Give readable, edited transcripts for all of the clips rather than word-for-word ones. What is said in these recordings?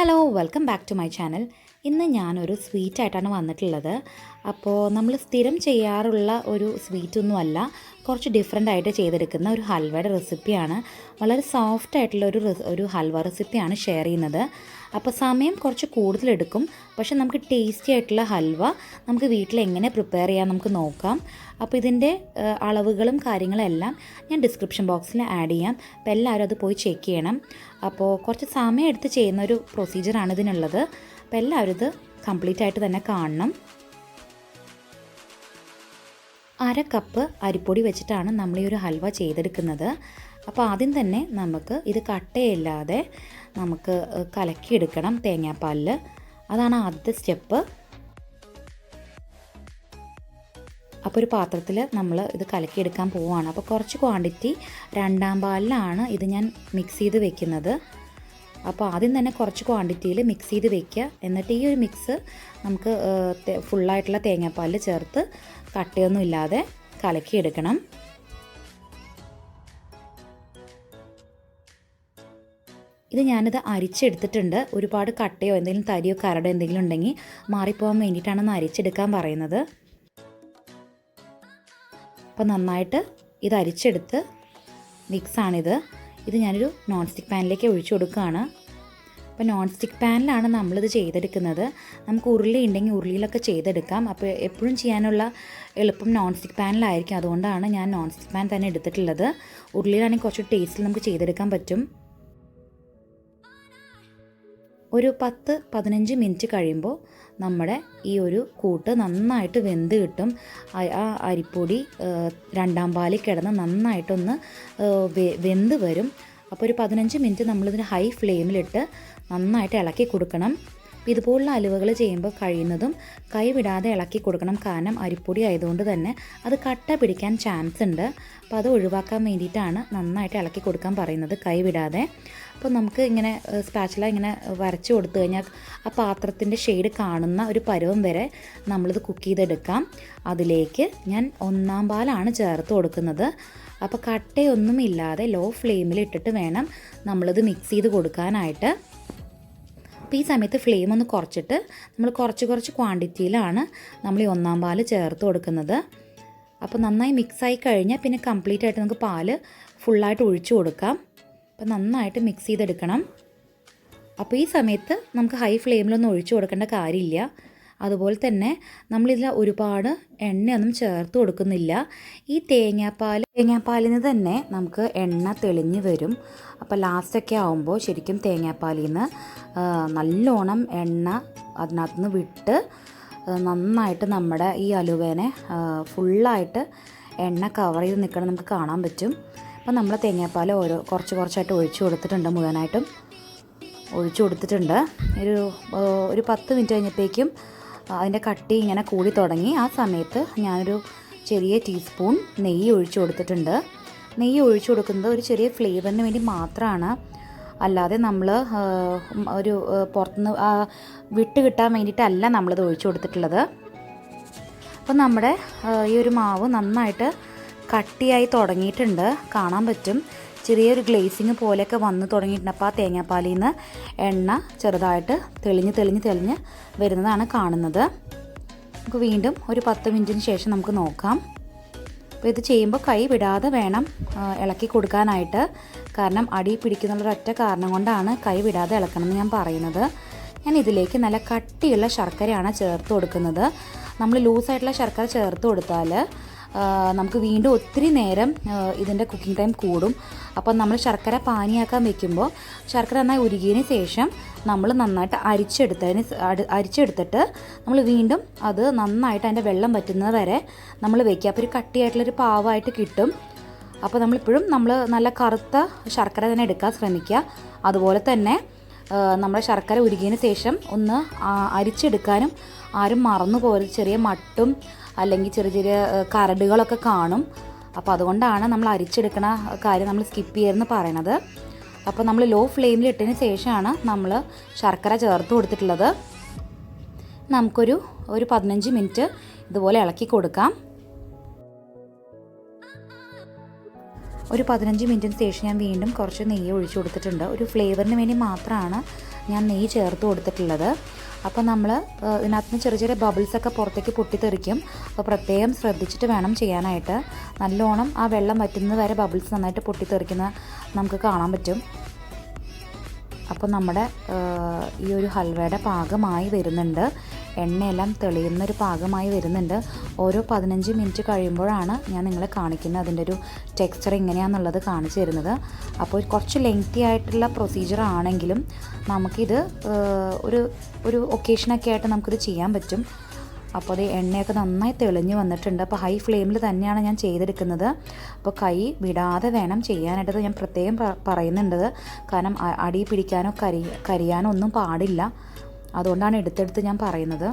Hello welcome back to my channel. ഇന്ന് ഞാനൊരു സ്വീറ്റായിട്ടാണ് വന്നിട്ടുള്ളത്. അപ്പോൾ നമ്മൾ സ്ഥിരം ചെയ്യാറുള്ള ഒരു സ്വീറ്റൊന്നുമല്ല, കുറച്ച് ഡിഫറെൻ്റ് ആയിട്ട് ചെയ്തെടുക്കുന്ന ഒരു ഹൽവയുടെ റെസിപ്പിയാണ്. വളരെ സോഫ്റ്റ് ആയിട്ടുള്ള ഒരു ഹൽവ റെസിപ്പിയാണ് ഷെയർ ചെയ്യുന്നത്. അപ്പോൾ സമയം കുറച്ച് കൂടുതലെടുക്കും, പക്ഷേ നമുക്ക് ടേസ്റ്റി ആയിട്ടുള്ള ഹൽവ നമുക്ക് വീട്ടിൽ എങ്ങനെ പ്രിപ്പയർ ചെയ്യാം നമുക്ക് നോക്കാം. അപ്പോൾ ഇതിൻ്റെ അളവുകളും കാര്യങ്ങളെല്ലാം ഞാൻ ഡിസ്ക്രിപ്ഷൻ ബോക്സിൽ ആഡ് ചെയ്യാം. അപ്പോൾ എല്ലാവരും അത് പോയി ചെക്ക് ചെയ്യണം. അപ്പോൾ കുറച്ച് സമയം എടുത്ത് ചെയ്യുന്ന ഒരു പ്രൊസീജിയറാണ് ഇതിനുള്ളത്. അപ്പോൾ എല്ലാവരും ഇത് കംപ്ലീറ്റ് ആയിട്ട് തന്നെ കാണണം. 1/2 കപ്പ് അരിപ്പൊടി വെച്ചിട്ടാണ് നമ്മൾ ഈ ഒരു ഹൽവ ചെയ്തെടുക്കുന്നത്. അപ്പോൾ ആദ്യം തന്നെ നമുക്ക് ഇത് കട്ടയില്ലാതെ നമുക്ക് കലക്കിയെടുക്കണം തേങ്ങാപ്പാലിൽ. അതാണ് ആദ്യത്തെ സ്റ്റെപ്പ്. അപ്പോൾ ഒരു പാത്രത്തിൽ നമ്മൾ ഇത് കലക്കിയെടുക്കാൻ പോവുകയാണ്. അപ്പോൾ കുറച്ച് ക്വാണ്ടിറ്റി 2-ാം പാലിലാണ് ഇത് ഞാൻ മിക്സ് ചെയ്ത് വെക്കുന്നത്. അപ്പോൾ ആദ്യം തന്നെ കുറച്ച് ക്വാണ്ടിറ്റിയിൽ മിക്സ് ചെയ്ത് വെക്കുക. എന്നിട്ട് ഈ ഒരു മിക്സ് നമുക്ക് ഫുള്ളായിട്ടുള്ള തേങ്ങാപ്പാലിൽ ചേർത്ത് കട്ടയൊന്നും ഇല്ലാതെ കലക്കിയെടുക്കണം. ഇത് ഞാനിത് അരിച്ചെടുത്തിട്ടുണ്ട്. ഒരുപാട് കട്ടയോ എന്തെങ്കിലും തരിയോ കരടോ എന്തെങ്കിലും ഉണ്ടെങ്കിൽ മാറിപ്പോകാൻ വേണ്ടിയിട്ടാണ് അരിച്ചെടുക്കാൻ പറയുന്നത്. അപ്പോൾ നന്നായിട്ട് ഇത് അരിച്ചെടുത്ത് മിക്സാണിത്. ഇത് ഞാനൊരു നോൺ സ്റ്റിക്ക് പാനിലേക്ക് ഒഴിച്ചു കൊടുക്കുകയാണ്. അപ്പോൾ നോൺ സ്റ്റിക്ക് പാനിലാണ് നമ്മളിത് ചെയ്തെടുക്കുന്നത്. നമുക്ക് ഉരുളി ഉണ്ടെങ്കിൽ ഉരുളിയിലൊക്കെ ചെയ്തെടുക്കാം. അപ്പോൾ എപ്പോഴും ചെയ്യാനുള്ള എളുപ്പം നോൺ സ്റ്റിക്ക് പാനിലായിരിക്കും. അതുകൊണ്ടാണ് ഞാൻ നോൺ സ്റ്റിക്ക് പാൻ തന്നെ എടുത്തിട്ടുള്ളത്. ഉരുളിയിലാണെങ്കിൽ കുറച്ച് ടേസ്റ്റിൽ നമുക്ക് ചെയ്തെടുക്കാൻ പറ്റും. ഒരു 10-15 മിനിറ്റ് കഴിയുമ്പോൾ നമ്മുടെ ഈ ഒരു കൂട്ട് നന്നായിട്ട് വെന്ത് കിട്ടും. ആ അരിപ്പൊടി 2-ാം പാലിൽ കിടന്ന് നന്നായിട്ടൊന്ന് വെന്ത് വരും. അപ്പോൾ ഒരു 15 മിനിറ്റ് നമ്മളിതിന് ഹൈ ഫ്ലെയിമിലിട്ട് നന്നായിട്ട് ഇളക്കി കൊടുക്കണം. ഇതുപോലുള്ള അലുവകൾ ചെയ്യുമ്പോൾ കഴിയുന്നതും കൈവിടാതെ ഇളക്കി കൊടുക്കണം. കാരണം അരിപ്പൊടി ആയതുകൊണ്ട് തന്നെ അത് കട്ട പിടിക്കാൻ ചാൻസ് ഉണ്ട്. അപ്പോൾ അത് ഒഴിവാക്കാൻ വേണ്ടിയിട്ടാണ് നന്നായിട്ട് ഇളക്കി കൊടുക്കാൻ പറയുന്നത്, കൈവിടാതെ. അപ്പോൾ നമുക്ക് ഇങ്ങനെ സ്പാച്ചില ഇങ്ങനെ വരച്ച് കൊടുത്തു കഴിഞ്ഞാൽ ആ പാത്രത്തിൻ്റെ ഷെയ്ഡ് കാണുന്ന ഒരു പരുവം വരെ നമ്മളിത് കുക്ക് ചെയ്തെടുക്കാം. അതിലേക്ക് ഞാൻ 1-ാം പാലാണ് ചേർത്ത് കൊടുക്കുന്നത്. അപ്പോൾ കട്ടയൊന്നുമില്ലാതെ ലോ ഫ്ലെയിമിൽ ഇട്ടിട്ട് വേണം നമ്മളിത് മിക്സ് ചെയ്ത് കൊടുക്കാനായിട്ട്. അപ്പോൾ ഈ സമയത്ത് ഫ്ലെയിം ഒന്ന് കുറച്ചിട്ട് നമ്മൾ കുറച്ച് ക്വാണ്ടിറ്റിയിലാണ് നമ്മൾ ഈ 1-ാം പാല് ചേർത്ത് കൊടുക്കുന്നത്. അപ്പോൾ നന്നായി മിക്സായി കഴിഞ്ഞാൽ പിന്നെ കംപ്ലീറ്റ് ആയിട്ട് നമുക്ക് പാല് ഫുള്ളായിട്ട് ഒഴിച്ചു കൊടുക്കാം. അപ്പോൾ നന്നായിട്ട് മിക്സ് ചെയ്തെടുക്കണം. അപ്പോൾ ഈ സമയത്ത് നമുക്ക് ഹൈ ഫ്ലെയിമിലൊന്നും ഒഴിച്ചു കൊടുക്കേണ്ട കാര്യമില്ല. അതുപോലെ നമ്മളിതിൽ ഒരുപാട് എണ്ണയൊന്നും ചേർത്ത് കൊടുക്കുന്നില്ല. ഈ തേങ്ങാപ്പാലിൽ നിന്ന് തന്നെ നമുക്ക് എണ്ണ തെളിഞ്ഞ് വരും. അപ്പോൾ ലാസ്റ്റൊക്കെ ആകുമ്പോൾ ശരിക്കും തേങ്ങാപ്പാലിൽ നിന്ന് നല്ലോണം എണ്ണ അതിനകത്ത് നിന്ന് വിട്ട് നന്നായിട്ട് നമ്മുടെ ഈ അലുവേനെ ഫുള്ളായിട്ട് എണ്ണ കവർ ചെയ്ത് നിൽക്കണം നമുക്ക് കാണാൻ പറ്റും. അപ്പോൾ നമ്മൾ തേങ്ങാപ്പാൽ കുറച്ചായിട്ട് ഒഴിച്ചു കൊടുത്തിട്ടുണ്ട്. മുഴുവനായിട്ടും ഒഴിച്ചു കൊടുത്തിട്ടുണ്ട്. ഒരു 10 മിനിറ്റ് കഴിഞ്ഞപ്പോഴേക്കും അതിൻ്റെ കട്ടി ഇങ്ങനെ കൂടി തുടങ്ങി. ആ സമയത്ത് ഞാനൊരു ചെറിയ ടീസ്പൂൺ നെയ്യ് ഒഴിച്ചു കൊടുത്തിട്ടുണ്ട്. നെയ്യ് ഒഴിച്ചു കൊടുക്കുന്നത് ഒരു ചെറിയ ഫ്ലേവറിന് വേണ്ടി മാത്രമാണ്. അല്ലാതെ നമ്മൾ ഒരു പുറത്തുനിന്ന് വിട്ട് കിട്ടാൻ വേണ്ടിയിട്ടല്ല നമ്മളിത് ഒഴിച്ചു കൊടുത്തിട്ടുള്ളത്. അപ്പോൾ നമ്മുടെ ഈ ഒരു മാവ് നന്നായിട്ട് കട്ടിയായി തുടങ്ങിയിട്ടുണ്ട്, കാണാൻ പറ്റും. ചെറിയൊരു ഗ്ലേസിങ് പോലെയൊക്കെ വന്ന് തുടങ്ങിയിട്ടുണ്ട്. അപ്പോൾ ആ തേങ്ങാപ്പാലിൽ നിന്ന് എണ്ണ ചെറുതായിട്ട് തെളിഞ്ഞ് വരുന്നതാണ് കാണുന്നത്. നമുക്ക് വീണ്ടും ഒരു 10 മിനിറ്റിന് ശേഷം നമുക്ക് നോക്കാം. അപ്പോൾ ഇത് ചെയ്യുമ്പോൾ കൈ വിടാതെ വേണം ഇളക്കി കൊടുക്കാനായിട്ട്. കാരണം അടി പിടിക്കുന്നുള്ളൊരൊറ്റ കാരണം കൊണ്ടാണ് കൈ വിടാതെ ഇളക്കണമെന്ന് ഞാൻ പറയുന്നത്. ഞാൻ ഇതിലേക്ക് നല്ല കട്ടിയുള്ള ശർക്കരയാണ് ചേർത്ത് കൊടുക്കുന്നത്. നമ്മൾ ലൂസായിട്ടുള്ള ശർക്കര ചേർത്ത് കൊടുത്താൽ നമുക്ക് വീണ്ടും ഒത്തിരി നേരം ഇതിൻ്റെ കുക്കിംഗ് ടൈം കൂടും. അപ്പം നമ്മൾ ശർക്കര പാനിയാക്കാൻ വെക്കുമ്പോൾ ശർക്കര നന്നായി ഉരുകിയതിന് ശേഷം നമ്മൾ നന്നായിട്ട് അരിച്ചെടുത്തിട്ട് നമ്മൾ വീണ്ടും അത് നന്നായിട്ട് അതിൻ്റെ വെള്ളം വറ്റുന്നത് വരെ നമ്മൾ വെക്കുക. അപ്പോൾ ഒരു കട്ടിയായിട്ടുള്ളൊരു പാവമായിട്ട് കിട്ടും. അപ്പോൾ നമ്മളിപ്പോഴും നല്ല കറുത്ത ശർക്കര തന്നെ എടുക്കാൻ ശ്രമിക്കുക. അതുപോലെ തന്നെ നമ്മുടെ ശർക്കര ഉരുകിയതിന് ശേഷം ഒന്ന് അരിച്ചെടുക്കാനും ആരും മറന്നു പോലും. ചെറിയ മട്ടും അല്ലെങ്കിൽ ചെറിയ കരടുകളൊക്കെ കാണും. അപ്പോൾ അതുകൊണ്ടാണ് നമ്മൾ അരിച്ചെടുക്കണ കാര്യം നമ്മൾ സ്കിപ്പ് ചെയ്യരുതെന്ന് പറയണത്. അപ്പോൾ നമ്മൾ ലോ ഫ്ലെയിമിൽ ഇട്ടതിന് ശേഷമാണ് നമ്മൾ ശർക്കര ചേർത്ത് കൊടുത്തിട്ടുള്ളത്. നമുക്കൊരു 15 മിനിറ്റ് ഇതുപോലെ ഇളക്കി കൊടുക്കാം. ഒരു 15 മിനിറ്റിന് ശേഷം ഞാൻ വീണ്ടും കുറച്ച് നെയ്യ് ഒഴിച്ചു കൊടുത്തിട്ടുണ്ട്. ഒരു ഫ്ലേവറിന് വേണ്ടി മാത്രമാണ് ഞാൻ നെയ്യ് ചേർത്ത് കൊടുത്തിട്ടുള്ളത്. അപ്പോൾ നമ്മൾ ഇതിനകത്ത് നിന്ന് ചെറിയ ചെറിയ ബബിൾസൊക്കെ പുറത്തേക്ക് പൊട്ടിത്തെറിക്കും. അപ്പോൾ പ്രത്യേകം ശ്രദ്ധിച്ചിട്ട് വേണം ചെയ്യാനായിട്ട്. നല്ലോണം ആ വെള്ളം വറ്റുന്നത് വരെ ബബിൾസ് നന്നായിട്ട് പൊട്ടിത്തെറിക്കുന്ന നമുക്ക് കാണാൻ പറ്റും. അപ്പോൾ നമ്മുടെ ഈ ഒരു ഹൽവയുടെ പാകമായി വരുന്നുണ്ട്. എണ്ണയെല്ലാം തെളിയുന്നൊരു പാകമായി വരുന്നുണ്ട്. ഓരോ 15 മിനിറ്റ് കഴിയുമ്പോഴാണ് ഞാൻ നിങ്ങളെ കാണിക്കുന്നത് അതിൻ്റെ ഒരു ടെക്സ്ചർ എങ്ങനെയാണെന്നുള്ളത് കാണിച്ചു തരുന്നത്. അപ്പോൾ കുറച്ച് ലെങ്തി ആയിട്ടുള്ള പ്രൊസീജിയർ ആണെങ്കിലും നമുക്കിത് ഒരു ഒക്കേഷനൊക്കെ ആയിട്ട് നമുക്കിത് ചെയ്യാൻ പറ്റും. അപ്പോൾ അത് എണ്ണയൊക്കെ നന്നായി തെളിഞ്ഞ് വന്നിട്ടുണ്ട്. അപ്പോൾ ഹൈ ഫ്ലെയിമിൽ തന്നെയാണ് ഞാൻ ചെയ്തെടുക്കുന്നത്. അപ്പോൾ കൈ വിടാതെ വേണം ചെയ്യാനായിട്ടത് ഞാൻ പ്രത്യേകം പറയുന്നുണ്ട്. കാരണം അടി പിടിക്കാനോ കരിയാനോ ഒന്നും പാടില്ല. അതുകൊണ്ടാണ് എടുത്തെടുത്ത് ഞാൻ പറയുന്നത്.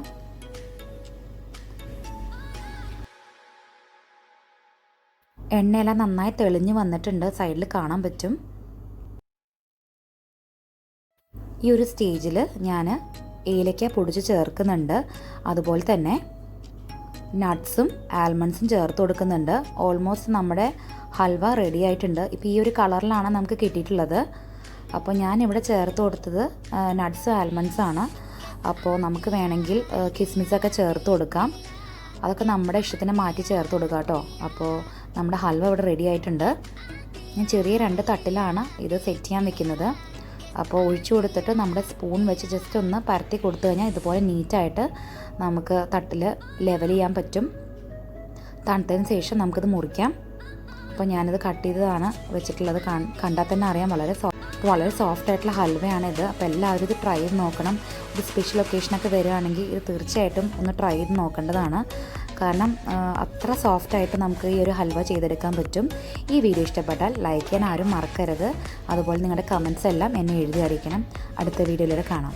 എണ്ണയെല്ലാം നന്നായി തെളിഞ്ഞ് വന്നിട്ടുണ്ട്, സൈഡിൽ കാണാൻ പറ്റും. ഈ ഒരു സ്റ്റേജിൽ ഞാൻ ഏലക്ക പൊടിച്ച് ചേർക്കുന്നുണ്ട്. അതുപോലെ തന്നെ നട്ട്സും ആൽമണ്ട്സും ചേർത്ത് കൊടുക്കുന്നുണ്ട്. ഓൾമോസ്റ്റ് നമ്മുടെ ഹൽവ റെഡി ആയിട്ടുണ്ട്. ഇപ്പോൾ ഈ ഒരു കളറിലാണ് നമുക്ക് കിട്ടിയിട്ടുള്ളത്. അപ്പോൾ ഞാനിവിടെ ചേർത്ത് കൊടുത്തത് നട്ട്സും ആൽമണ്ട്സാണ്. അപ്പോൾ നമുക്ക് വേണമെങ്കിൽ കിസ്മിസൊക്കെ ചേർത്ത് കൊടുക്കാം. അതൊക്കെ നമ്മുടെ ഇഷ്ടത്തിന് മാറ്റി ചേർത്ത് കൊടുക്കാം കേട്ടോ. അപ്പോൾ നമ്മുടെ ഹൽവ ഇവിടെ റെഡി ആയിട്ടുണ്ട്. ഞാൻ ചെറിയ 2 തട്ടിലാണ് ഇത് സെറ്റ് ചെയ്യാൻ വെക്കുന്നത്. അപ്പോൾ ഒഴിച്ചു കൊടുത്തിട്ട് നമ്മുടെ സ്പൂൺ വെച്ച് ജസ്റ്റ് ഒന്ന് പരത്തി കൊടുത്തു കഴിഞ്ഞാൽ ഇതുപോലെ നീറ്റായിട്ട് നമുക്ക് തട്ടിൽ ലെവൽ ചെയ്യാൻ പറ്റും. തണുത്തതിന് ശേഷം നമുക്കിത് മുറിക്കാം. അപ്പോൾ ഞാനിത് കട്ട് ചെയ്തതാണ് വെച്ചിട്ടുള്ളത്. കണ്ടാൽ തന്നെ അറിയാം വളരെ സോഫ്റ്റ് ആയിട്ടുള്ള ഹൽവയാണിത്. അപ്പോൾ എല്ലാവരും ഇത് ട്രൈ ചെയ്ത് നോക്കണം. ഒരു സ്പെഷ്യൽ ഒക്കേഷനൊക്കെ വരികയാണെങ്കിൽ ഇത് തീർച്ചയായിട്ടും ഒന്ന് ട്രൈ ചെയ്ത് നോക്കേണ്ടതാണ്. കാരണം അത്ര സോഫ്റ്റായിട്ട് നമുക്ക് ഈ ഒരു ഹൽവ ചെയ്തെടുക്കാൻ പറ്റും. ഈ വീഡിയോ ഇഷ്ടപ്പെട്ടാൽ ലൈക്ക് ചെയ്യാൻ ആരും മറക്കരുത്. അതുപോലെ നിങ്ങളുടെ കമൻസ് എല്ലാം എന്നെ എഴുതി അറിയിക്കണം. അടുത്ത വീഡിയോയിലൂടെ കാണാം.